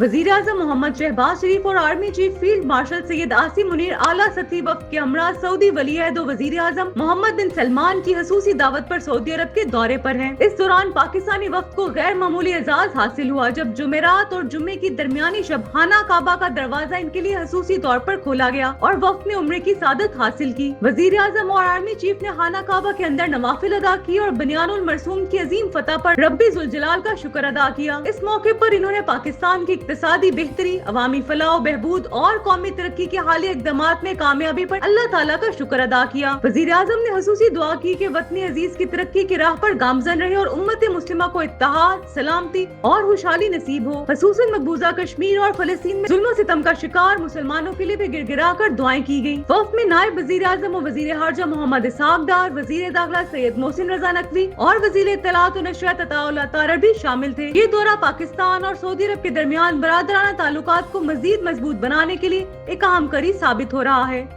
वजीर आजम मोहम्मद शहबाज शरीफ और army chief field marshal Syed Asim Munir आला सतही वफ्द के हमरा सऊदी वली-ए-अहद वजीर आजम मोहम्मद बिन सलमान की खसूसी दावत पर सऊदी अरब के दौरे पर हैं। इस दौरान पाकिस्तानी वफ्द को गैर मामूली एजाज हासिल हुआ जब जुमेरात और जुम्मे की दरमियानी शब खाना काबा का दरवाजा इनके लिए खसूसी तौर पर खोला गया और वफ्द ने उम्रे की सादत हासिल की। वजीर आजम और आर्मी चीफ ने खाना काबा के अंदर नवाफिल अदा की और बनियानुल मरसूम की अजीम फतह पर रब्बी जुल जलाल का शुक्र अदा किया। इस मौके पर इन्होंने पाकिस्तान की इक्तिसादी बेहतरी, अवामी फलाह बहबूद और कौमी तरक्की के हालिया इक़दामात में कामयाबी पर अल्लाह ताला का शुक्र अदा किया। वज़ीर आज़म ने खसूसी दुआ की कि वतनी अजीज की तरक्की की राह पर गामजन रहे और उम्मत मुस्लिमा को इत्तेहाद, सलामती और खुशहाली नसीब हो। खसूसन मकबूजा कश्मीर और फलस्तीन में जुल्म सितम का शिकार मुसलमानों के लिए भी गिड़गिड़ा कर दुआएं की गयी। वफ़द में नायब वज़ीर आज़म और वज़ीर खारजा मोहम्मद इसहाक डार, वज़ीर दाखिला सैयद मोहसिन रजा नकवी और वज़ीर इत्तलात और नशरियात अताउल्लाह तारर भी शामिल थे। ये दौरा पाकिस्तान और सऊदी अरब के दरमियान बरादराना ताल्लुकात को मजीद मजबूत बनाने के लिए एक अहम कड़ी साबित हो रहा है।